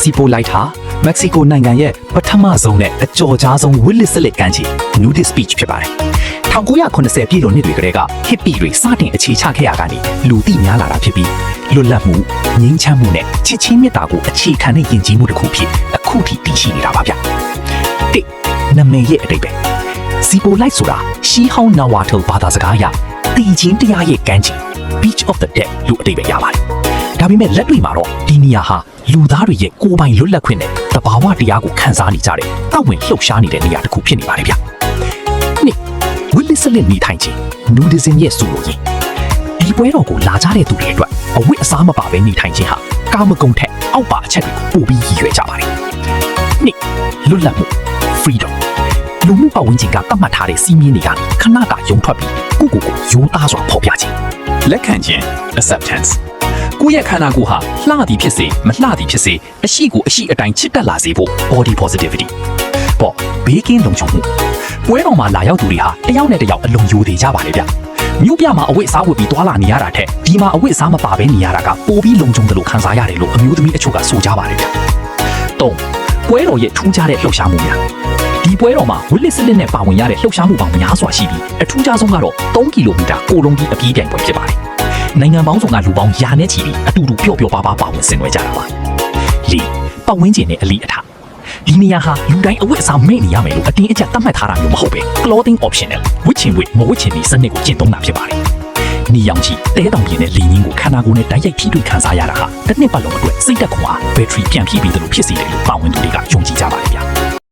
စီပိုလိုက်ဟာမက္ကဆီကိုနိုင်ငံရဲ့ပထမဆုံးနဲ့အကျော်ကြားဆုံးဝစ်လစ်စလစ်ကမ်းခြေ nudist beach ဖြစ်ပါတယ်1980ပြည့်လွန်နှစ်တွေကတည်းက hippie တွေစတင်အခြေချခဲ့ရကနေလူသိများလာတာဖြစ်ပြီးလွတ်လပ်မှုငြိမ်းချမ်းမှုနဲ့ချစ်ချင်းမေတ္တာကိုအခြေခံတဲ့ယဉ်ကျေးမှုတစ်ခုဖြစ်အခုထိတည်ရှိနေတာပါဗျ။တိနာမည်ရဲ့အတိတ်ပဲစီပိုလိုက်ဆိုတာရှီဟောင်းနာဝါထိုဘာသာစကားအရတည်ခြင်းတရားရဲ့ကမ်းခြေ beach of the dead လို့အတိတ်ပဲရပါတယ်။ဒါပေမဲ့လက်တွေ့မှာတော့ဒီနေရာဟာလူသားတွေရဲ့ကိုယ်ပိုင်လွတ်လပ်ခွင့်နဲ့တဘာဝတရားကိုခံစားနေကြတဲ့တောက်ဝင်လှုပ်ရှားနေတဲ့နေရာတစ်ခုဖြစ်နေပါတယ်ဗျ။နိဝစ်လစ်စလစ်နေထိုင်ခြင်း nudism ရဲ့ဆိုလိုရင်းဒီပွဲတော်ကိုလာကြတဲ့သူတွေအတွက်အဝတ်အစားမပါဘဲနေထိုင်ခြင်းဟာကာမဂုဏ်ထက်အောက်ပါအချက်တွေကိုပိုပြီးရည်ရွယ်ကြပါတယ်။နိလွတ်လပ်မှု freedom လူမှုပတ်ဝန်းကျင်ကသတ်မှတ်ထားတဲ့စီးမင်းတွေကနေခဏတာယုံထွက်ပြီးကိုယ့်ကိုယ်ကိုရိုးသားစွာဖော်ပြခြင်းလက်ခံခြင်း acceptanceကိုယ့်ရဲ့ခန္ဓာကိုယ်ဟာလှသည်ဖြစ်စေမလှသည်ဖြစ်စေအရှိကိုအရှိအတိုင်းချစ်တက်လာစေဖို့ body positivity ပေါ့ဘေးကင်းလုံခြုံမှုပွဲတော်မှာလာရောက်သူတွေဟာတယောက်နဲ့တယောက်အလုံးယိုသေးကြပါလေဗျမြို့ပြမှာအဝတ်အစားဝတ်ပြီးတွာလာနေရတာထက်ဒီမှာအဝတ်အစားမပါဘဲနေရတာကပိုပြီးလုံခြုံတယ်လို့ခံစားရတယ်လို့အမျိုးသမီးအချို့ကဆိုကြပါတယ်ဗျ၃ပွဲတော်ရဲ့ထူးခြားတဲ့လှုပ်ရှားမှုများဒီပွဲတော်မှာဝစ်လစ်စလစ်နဲ့ပါဝင်ရတဲ့လှုပ်ရှားမှုပေါင်းများစွာရှိပြီးအထူးခြားဆုံးကတော့3ကီလိုမီတာကိုလုံးကြီးအပြေးပြိုင်ပွဲဖြစ်ပါတယ်နိုင်ငံပေါင်းစုံကလူပေါင်းရာနဲ့ချီပြီးအတူတူပျော့ပျော့ပါပါဝင်ဆင်နွှဲကြတာပါ၄ပတ်ဝန်းကျင်နဲ့အလီအထဒီနေရာဟာလူတိုင်းအဝတ်အစားမဲ့နေရမယ်လို့အတင်းအကျပ်သတ်မှတ်ထားတာမျိုးမဟုတ်ပဲ clothing optional ဝတ်ချင်ဝတ်မဝတ်ချင်ဒီစနစ်ကိုကျင့်သုံးတာဖြစ်ပါတယ်နေရောင်ခြည်တဲတောင်ပြင်းတဲ့လေငင်းကိုခန္ဓာကိုယ်နဲ့တိုက်ရိုက်ထိတွေ့ခံစားရတာဟာတစ်နှစ်ပတ်လုံးအတွက်စိတ်သက်ခွန်အားဘက်ထရီပြန်ပြည့်ပြီးတယ်လို့ဖြစ်စေတယ်လို့ပါဝင်သူတွေကယုံကြည်ကြပါတယ်ဗျ